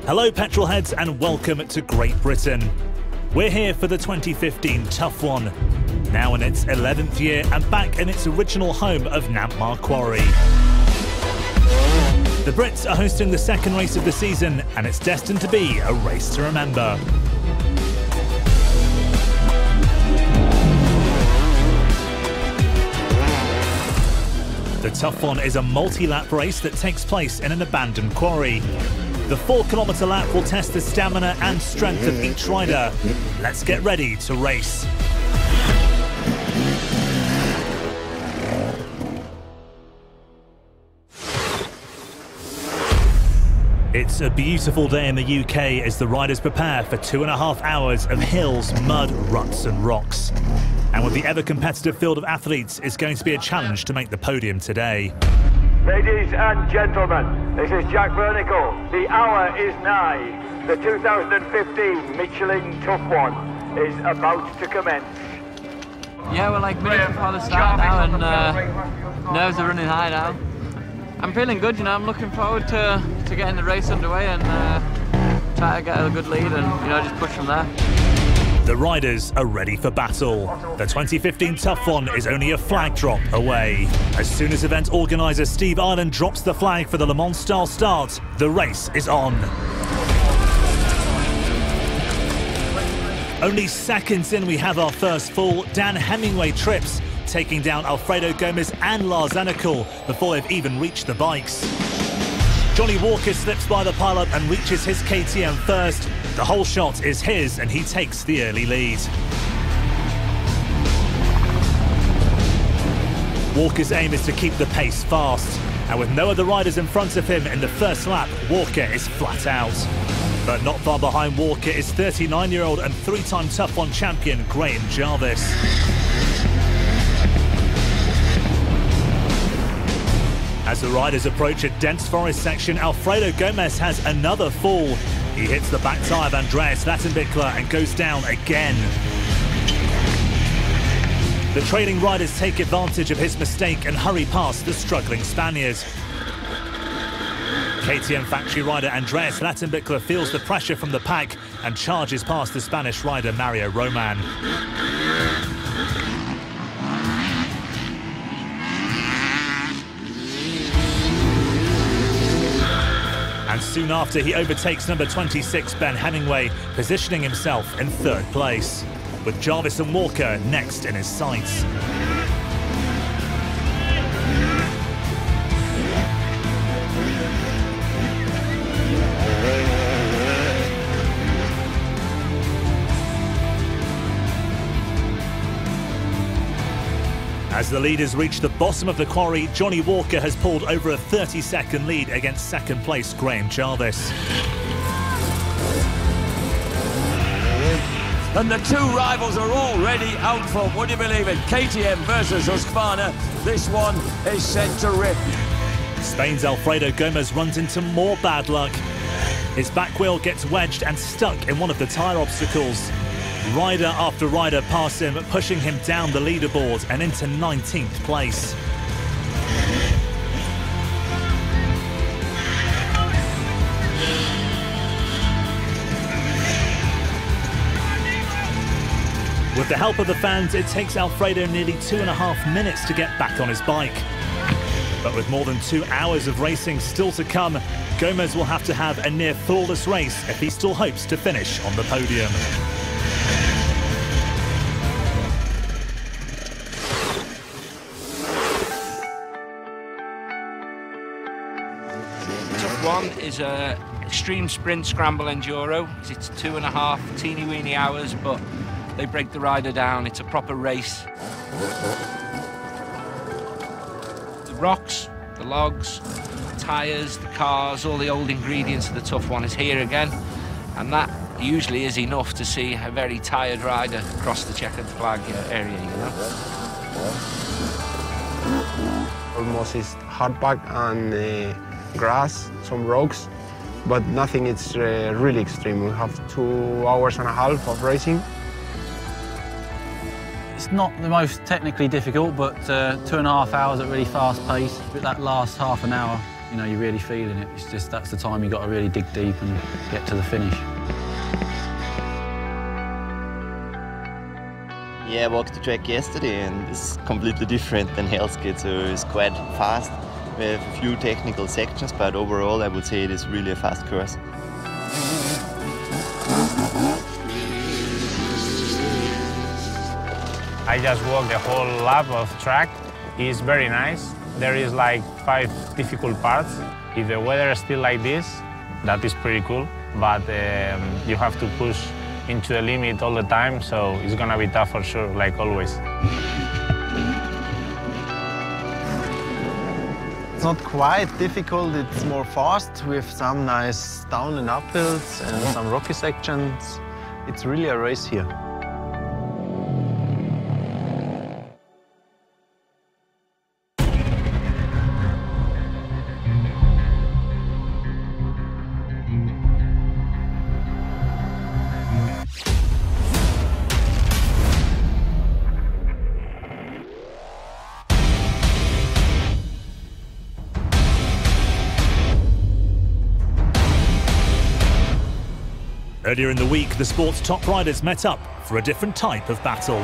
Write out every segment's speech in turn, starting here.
Hello petrol heads and welcome to Great Britain. We're here for the 2015 Tough One, now in its 11th year and back in its original home of Nampmar Quarry. The Brits are hosting the second race of the season and it's destined to be a race to remember. The Tough One is a multi-lap race that takes place in an abandoned quarry. The 4-kilometre lap will test the stamina and strength of each rider. Let's get ready to race. It's a beautiful day in the UK as the riders prepare for 2.5 hours of hills, mud, ruts and rocks. And with the ever-competitive field of athletes, it's going to be a challenge to make the podium today. Ladies and gentlemen, this is Jack Vernicle. The hour is nigh. The 2015 Michelin Tough One is about to commence. Yeah, we're like minutes before the start now and nerves are running high now. I'm feeling good, you know, I'm looking forward to getting the race underway and try to get a good lead and, you know, just push from there. The riders are ready for battle. The 2015 Tough One is only a flag drop away. As soon as event organiser Steve Ireland drops the flag for the Le Mans-style start, the race is on. Only seconds in, we have our first fall. Dan Hemingway trips, taking down Alfredo Gomez and Lars Anakel before they've even reached the bikes. Johnny Walker slips by the pile-up and reaches his KTM first. The whole shot is his and he takes the early lead. Walker's aim is to keep the pace fast, and with no other riders in front of him in the first lap, Walker is flat out. But not far behind Walker is 39-year-old and 3-time Tough One champion Graham Jarvis. As the riders approach a dense forest section, Alfredo Gomez has another fall. He hits the back tyre of Andreas Vattenbichler and goes down again. The trailing riders take advantage of his mistake and hurry past the struggling Spaniard. KTM factory rider Andreas Vattenbichler feels the pressure from the pack and charges past the Spanish rider Mario Roman. And soon after, he overtakes number 26, Ben Hemingway, positioning himself in third place, with Jarvis and Walker next in his sights. As the leaders reach the bottom of the quarry, Johnny Walker has pulled over a 30-second lead against second-place Graham Jarvis. And the two rivals are already out for, would you believe it, KTM versus Husqvarna. This one is set to rip. Spain's Alfredo Gomez runs into more bad luck. His back wheel gets wedged and stuck in one of the tyre obstacles. Rider after rider pass him, pushing him down the leaderboard and into 19th place. With the help of the fans, it takes Alfredo nearly 2.5 minutes to get back on his bike. But with more than 2 hours of racing still to come, Gomez will have to have a near flawless race if he still hopes to finish on the podium. One is a extreme sprint scramble enduro. It's 2.5 teeny-weeny hours, but they break the rider down. It's a proper race. The rocks, the logs, the tyres, the cars, all the old ingredients of the Tough One is here again, and that usually is enough to see a very tired rider cross the checkered flag area, you know. Almost is hard pack and grass, some rocks, but nothing is really extreme. We have 2.5 hours of racing. It's not the most technically difficult, but 2.5 hours at really fast pace. But that last half an hour You know, you're really feeling it. It's just that's the time you've got to really dig deep and get to the finish. Yeah, I walked the track yesterday and it's completely different than Hellskate, so it's quite fast. We have a few technical sections, but overall I would say it is really a fast course. I just walked the whole lap of track. It's very nice. There is like 5 difficult parts. If the weather is still like this, that is pretty cool. But you have to push into the limit all the time, so it's gonna be tough for sure, like always. It's not quite difficult, it's more fast with some nice down and up hills and some rocky sections. It's really a race here. Earlier in the week, the sport's top riders met up for a different type of battle.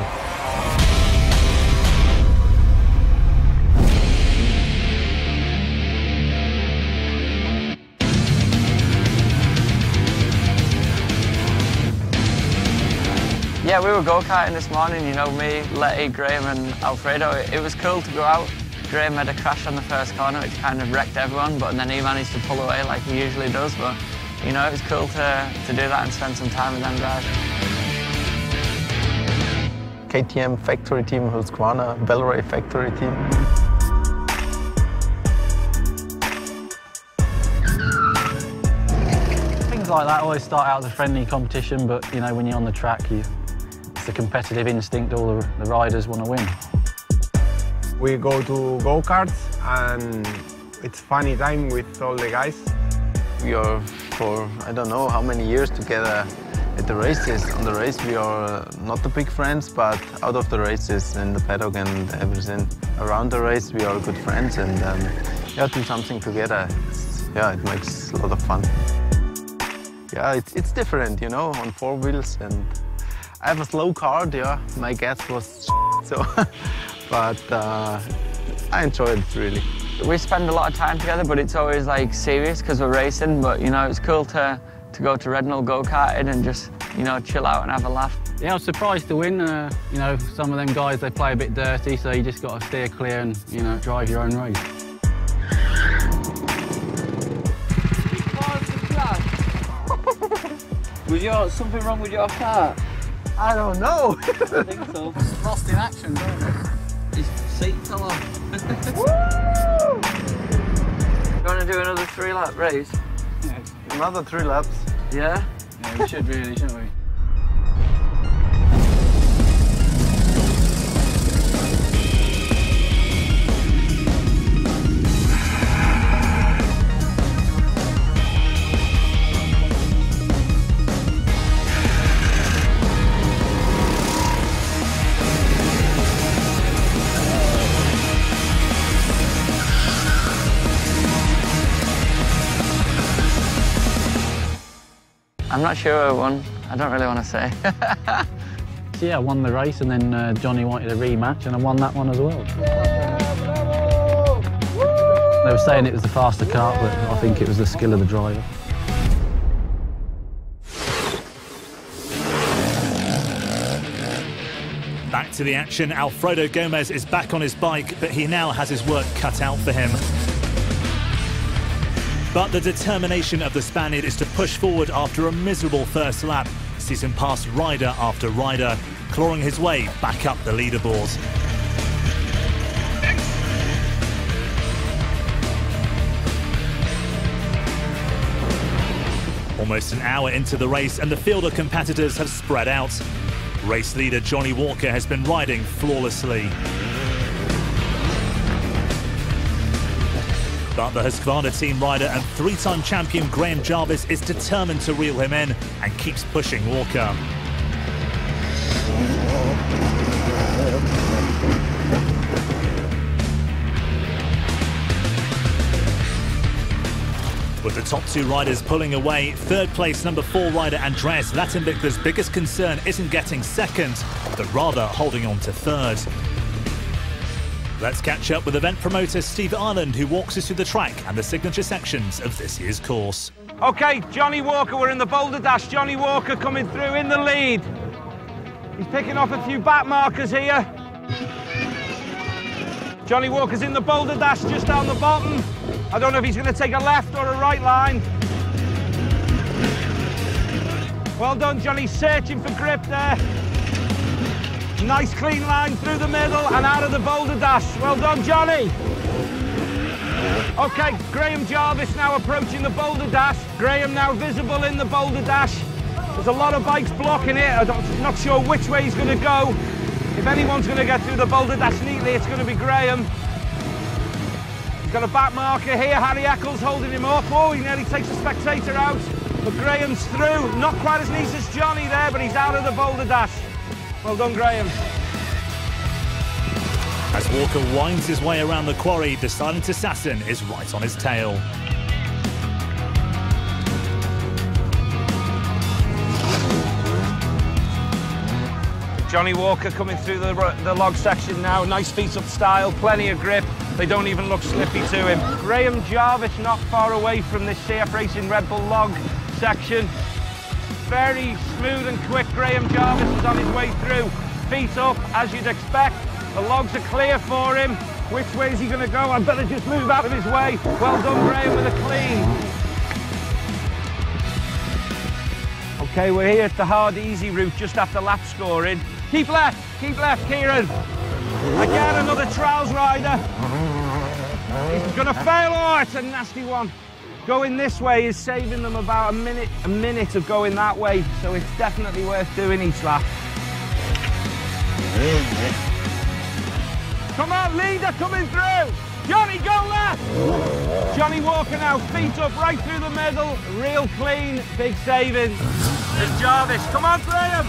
Yeah, we were go-karting this morning, you know, me, Letty, Graham and Alfredo. It was cool to go out. Graham had a crash on the first corner, which kind of wrecked everyone, but then he managed to pull away like he usually does. But you know, it was cool to do that and spend some time with them guys. KTM factory team, Husqvarna, Bellray factory team. Things like that always start out as a friendly competition, but you know, when you're on the track, it's the competitive instinct. All the riders want to win. We go to go-karts and it's funny time with all the guys. We are for I don't know how many years together at the races. On the race we are not the big friends, but out of the races in the paddock and everything around the race we are good friends, and yeah, do something together. Yeah, it makes a lot of fun. Yeah, it's different, you know, on 4 wheels, and I have a slow car. Yeah, my gas was so, but I enjoyed it really. We spend a lot of time together, but it's always like serious because we're racing. But you know, it's cool to go to Rednall go-karting and just, you know, chill out and have a laugh. Yeah, I was surprised to win. You know, some of them guys, they play a bit dirty, so you just got to steer clear and, you know, drive your own race. Was something wrong with your car? I don't know. I think so. Lost in action, don't we? His seat fell off. You want to do another 3-lap race? Yeah. Another 3 laps. Yeah? Yeah, we should really, shouldn't we? I'm not sure who won. I don't really want to say. So yeah, I won the race, and then Johnny wanted a rematch, and I won that one as well. They were saying it was the faster car, but I think it was the skill of the driver. Back to the action, Alfredo Gomez is back on his bike, but he now has his work cut out for him. But the determination of the Spaniard is to push forward after a miserable first lap, sees him pass rider after rider, clawing his way back up the leaderboard. Almost an hour into the race and the field of competitors have spread out. Race leader Johnny Walker has been riding flawlessly. But the Husqvarna team rider and 3-time champion Graham Jarvis is determined to reel him in and keeps pushing Walker. With the top two riders pulling away, third place number 4 rider Andreas Lattenbichler's biggest concern isn't getting second, but rather holding on to third. Let's catch up with event promoter Steve Ireland, who walks us through the track and the signature sections of this year's course. OK, Johnny Walker, we're in the Boulder Dash. Johnny Walker coming through in the lead. He's picking off a few back markers here. Johnny Walker's in the Boulder Dash just down the bottom. I don't know if he's going to take a left or a right line. Well done, Johnny, searching for grip there. Nice clean line through the middle and out of the Boulder Dash. Well done, Johnny. OK, Graham Jarvis now approaching the Boulder Dash. Graham now visible in the Boulder Dash. There's a lot of bikes blocking it. I'm not sure which way he's going to go. If anyone's going to get through the Boulder Dash neatly, it's going to be Graham. He's got a back marker here. Harry Eccles holding him up. Oh, he nearly takes a spectator out. But Graham's through. Not quite as neat as Johnny there, but he's out of the Boulder Dash. Well done, Graham. As Walker winds his way around the quarry, the silent assassin is right on his tail. Johnny Walker coming through the log section now. Nice feet up style, plenty of grip. They don't even look slippy to him. Graham Jarvis not far away from this CF Racing Red Bull log section. Very smooth and quick. Graham Jarvis is on his way through. Feet up, as you'd expect. The logs are clear for him. Which way is he going to go? I better just move out of his way. Well done, Graham, with a clean. OK, we're here at the hard easy route just after lap scoring. Keep left, Kieran. Again, another trials rider. He's going to fail. Oh, it's a nasty one. Going this way is saving them about a minute of going that way, so it's definitely worth doing each lap. Come on, leader coming through. Johnny, go left. Johnny Walker now, feet up right through the middle. Real clean, big savings. There's Jarvis. Come on, Graham.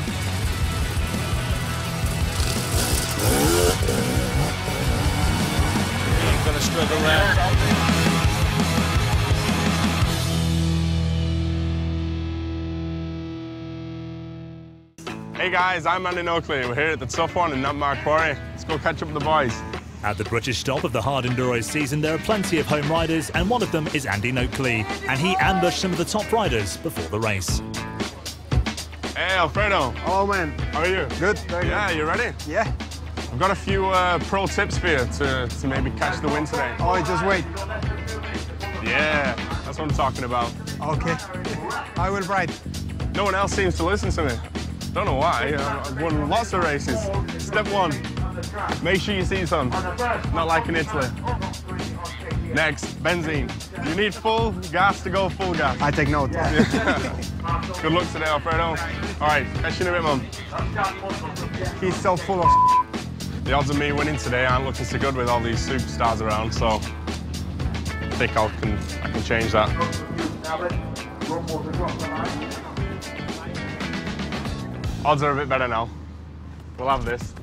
He's going to struggle there. Hey guys, I'm Andy Oakley. We're here at the tough one in Nantmark Quarry. Let's go catch up with the boys. At the British stop of the Hard-Enduro season, there are plenty of home riders, and one of them is Andy Oakley, and he ambushed some of the top riders before the race. Hey, Alfredo. Hello, man. How are you? Good. Very good. You ready? Yeah. I've got a few pro tips for you to maybe catch the win today. Oh, just wait. Yeah, that's what I'm talking about. Okay. I will ride. No one else seems to listen to me. Don't know why. I've won lots of races. Step 1, make sure you see some. Not like in Italy. Next, benzene. You need full gas to go full gas. I take note. Good luck today, Alfredo. All right, catch you in a bit, man. He's so full of The odds of me winning today aren't looking so good with all these superstars around, so I think I can change that. Odds are a bit better now. We'll have this.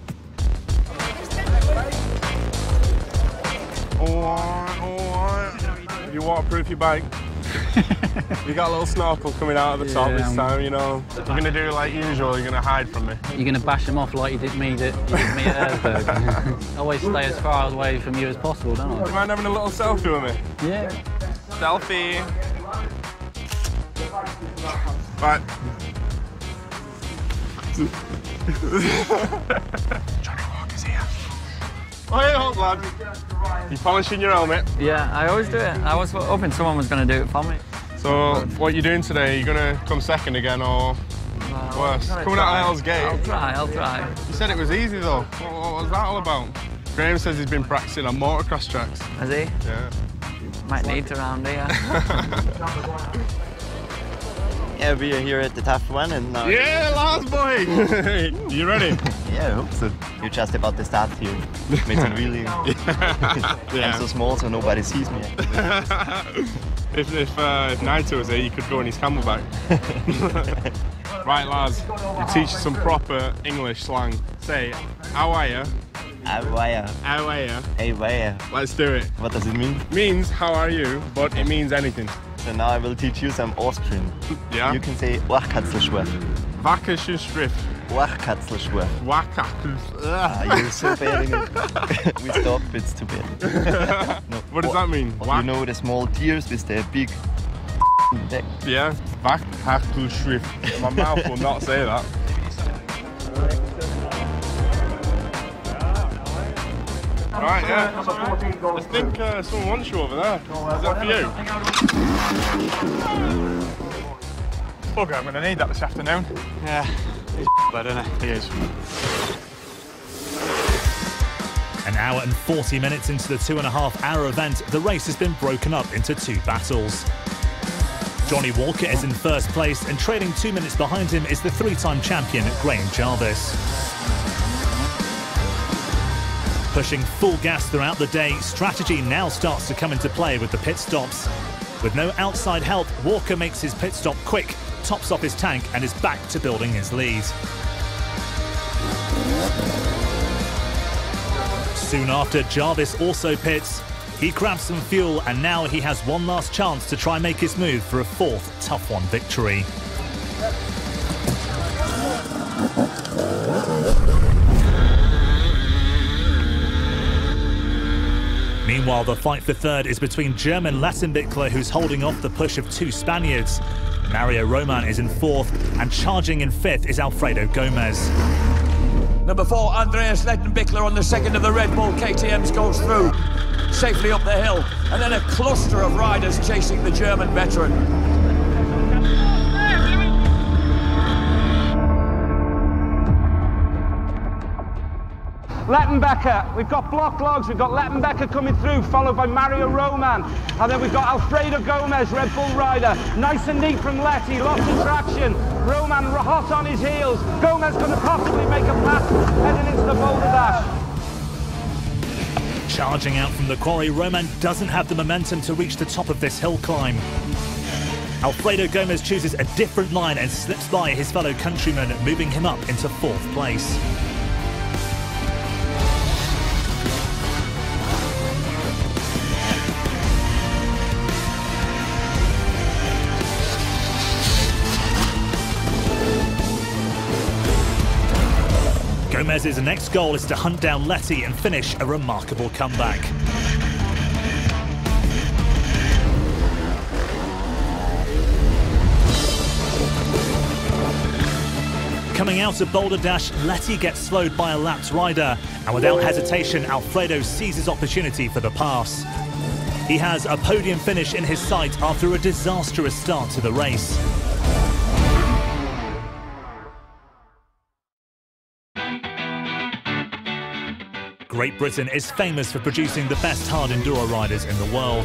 You waterproof your bike. You got a little snorkel coming out of the top this time, you know. You're going to do like usual, you're going to hide from me. You're going to bash him off like you did me at Erzberg. Always stay as far away from you as possible, don't I? Do you mind having a little selfie with me? Yeah. Selfie. Right. Johnny Walker's here. Oh, hey, hold lad. You polishing your helmet? Yeah, I always do it. I was hoping someone was going to do it for me. So, what are you doing today? Are you going to come second again, or worse? Coming out of Hell's Gate? I'll try. You said it was easy, though. What was that all about? Graham says he's been practicing on motocross tracks. Has he? Yeah. Might need to around here. Yeah, we are here at the tough one, and now... Yeah, last boy! You ready? Yeah, I hope so. You're just about to start here. With some wheeling. I'm so small, so nobody sees me. If Naito was here, you could go in his camelback. Right, lads, you teach some proper English slang. Say, how are you? How are you? How are you? Hey, where? Let's do it. What does it mean? Means, how are you, but it means anything. So now I will teach you some Austrian. Yeah. You can say Wachkatzelschwef. Wachkatzelschwef. Wachkatzelschwef. Wachkatzelschwef. You're so bad in it. We stop, it's too bad. No. What does that mean? You know the small tears with the big neck? Yeah. Wachkatzelschwef. My mouth will not say that. Right, yeah. I think someone wants you over there. Is that for you? Bugger, I'm going to need that this afternoon. Yeah, he's bad, isn't he? He is. An hour and 40 minutes into the 2.5-hour event, the race has been broken up into 2 battles. Johnny Walker is in first place, and trailing 2 minutes behind him is the 3-time champion Graham Jarvis. Pushing full gas throughout the day, strategy now starts to come into play with the pit stops. With no outside help, Walker makes his pit stop quick, tops off his tank and is back to building his lead. Soon after, Jarvis also pits. He grabs some fuel and now he has one last chance to try and make his move for a 4th tough one victory. Meanwhile, the fight for 3rd is between German Lassenbichler, who's holding off the push of 2 Spaniards. Mario Roman is in 4th, and charging in 5th is Alfredo Gomez. Number 4, Andreas Lettenbichler on the 2nd of the Red Bull KTMs goes through, safely up the hill, and then a cluster of riders chasing the German veteran. Lettenbecker, we've got block logs, we've got Lettenbecker coming through, followed by Mario Roman. And then we've got Alfredo Gomez, Red Bull rider. Nice and neat from Letty, lots of traction. Roman hot on his heels. Gomez going to possibly make a pass, heading into the boulder dash. Charging out from the quarry, Roman doesn't have the momentum to reach the top of this hill climb. Alfredo Gomez chooses a different line and slips by his fellow countryman, moving him up into 4th place. Gomez's next goal is to hunt down Letty and finish a remarkable comeback. Coming out of Boulder Dash, Letty gets slowed by a lapped rider, and without hesitation, Alfredo seizes opportunity for the pass. He has a podium finish in his sight after a disastrous start to the race. Great Britain is famous for producing the best hard-enduro riders in the world.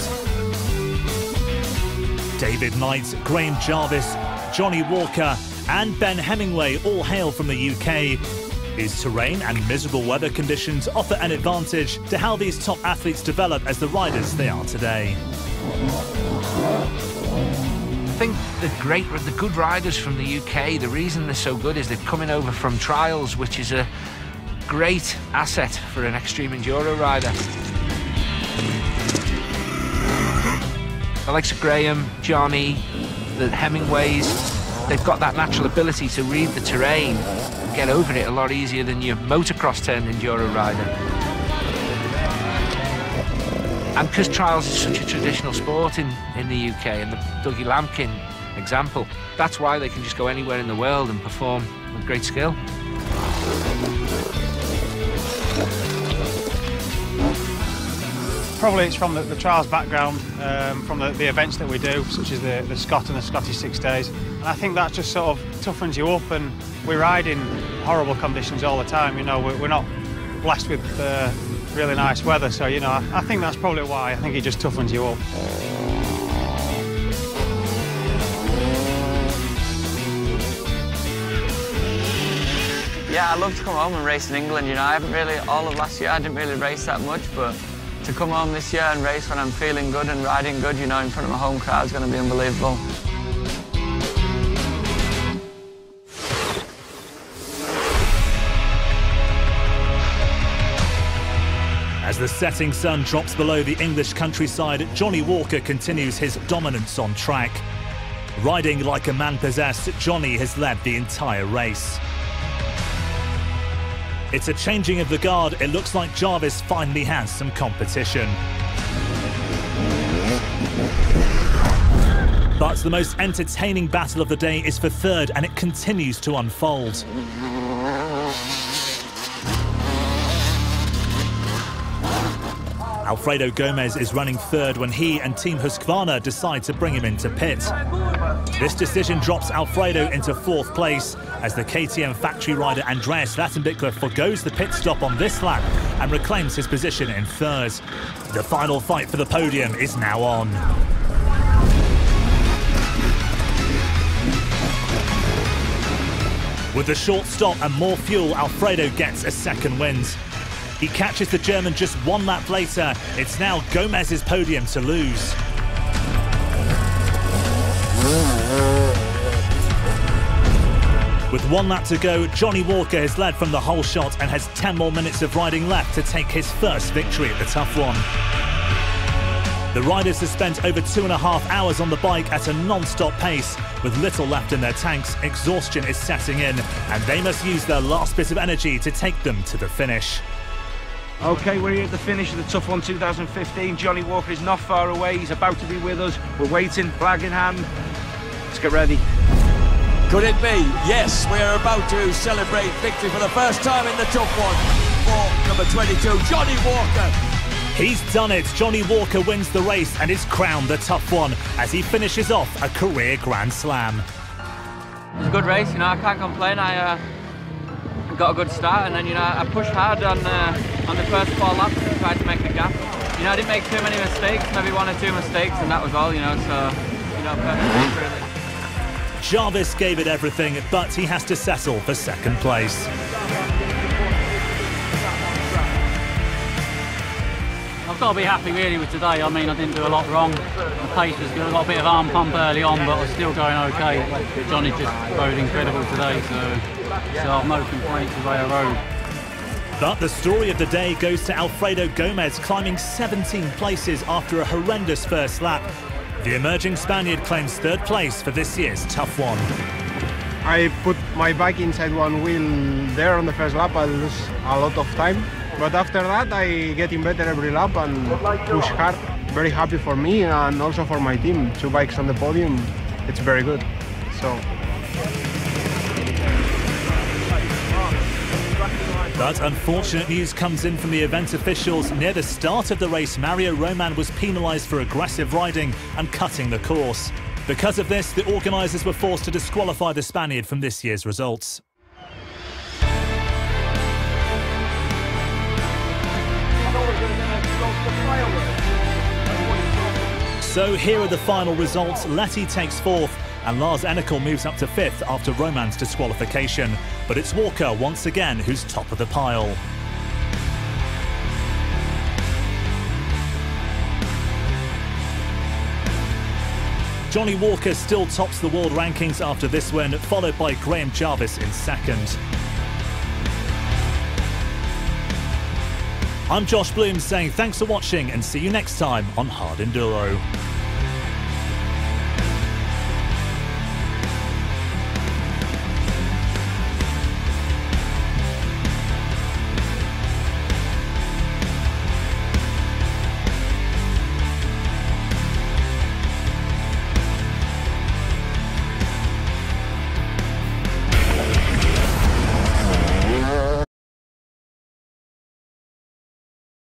David Knight, Graham Jarvis, Johnny Walker and Ben Hemingway all hail from the UK. Is terrain and miserable weather conditions offer an advantage to how these top athletes develop as the riders they are today? I think the good riders from the UK, the reason they're so good is they're coming over from trials, which is a great asset for an extreme enduro rider. The likes of Graham, Johnny, the Hemingways, they've got that natural ability to read the terrain and get over it a lot easier than your motocross turned enduro rider. And because trials is such a traditional sport in the UK, and the Dougie Lampkin example, that's why they can just go anywhere in the world and perform with great skill. Probably it's from the trials background, from the events that we do, such as the Scott and the Scottish 6 days. And I think that just sort of toughens you up, and we ride in horrible conditions all the time. You know, we're not blessed with really nice weather, so you know, I think that's probably why. I think it just toughens you up. Yeah, I love to come home and race in England. You know, I haven't really, all of last year I didn't really race that much, but to come home this year and race when I'm feeling good and riding good, you know, in front of my home crowd is going to be unbelievable. As As the setting sun drops below the English countryside, Johnny Walker continues his dominance on track. Riding like a man possessed, Johnny has led the entire race. It's a changing of the guard. It looks like Jarvis finally has some competition. But the most entertaining battle of the day is for third, and it continues to unfold. Alfredo Gomez is running third when he and Team Husqvarna decide to bring him into pit. This decision drops Alfredo into fourth place as the KTM factory rider Andreas Lattenbichler forgoes the pit stop on this lap and reclaims his position in third. The final fight for the podium is now on. With the short stop and more fuel, Alfredo gets a second wind. He catches the German just one lap later. It's now Gomez's podium to lose. With 1 lap to go, Johnny Walker has led from the whole shot and has 10 more minutes of riding left to take his first victory at the Tough One. The riders have spent over 2.5 hours on the bike at a non-stop pace. With little left in their tanks, exhaustion is setting in, and they must use their last bit of energy to take them to the finish. Okay, we're here at the finish of the Tough One 2015. Johnny Walker is not far away. He's about to be with us. We're waiting, flag in hand. Let's get ready. Could it be? Yes, we're about to celebrate victory for the first time in the Tough One for number 22, Johnny Walker. He's done it. Johnny Walker wins the race and is crowned the Tough One as he finishes off a career Grand Slam. It was a good race, you know, I can't complain. I got a good start, and then, you know, I pushed hard on the first 4 laps and tried to make a gap. You know, I didn't make too many mistakes, maybe 1 or 2 mistakes, and that was all, you know, so, you know, perfect race, really. Jarvis gave it everything, but he has to settle for second place. I've got to be happy really with today. I mean, I didn't do a lot wrong. The pace was good. I got a bit of arm pump early on, but I was still going okay. Johnny just rode incredible today, so I've no complaints with the way I rode. But the story of the day goes to Alfredo Gomez, climbing 17 places after a horrendous first lap. The emerging Spaniard claims third place for this year's Tough One. I put my bike inside one wheel there on the first lap. I lose a lot of time. But after that, I getting better every lap and push hard. Very happy for me and also for my team. 2 bikes on the podium, it's very good. So. But unfortunate news comes in from the event officials. Near the start of the race, Mario Roman was penalised for aggressive riding and cutting the course. Because of this, the organisers were forced to disqualify the Spaniard from this year's results. So here are the final results. Letty takes 4th and Lars Ennekel moves up to 5th after Roman's disqualification. But it's Walker once again who's top of the pile. Johnny Walker still tops the world rankings after this win, followed by Graham Jarvis in 2nd. I'm Josh Bloom saying thanks for watching and see you next time on Hard Enduro.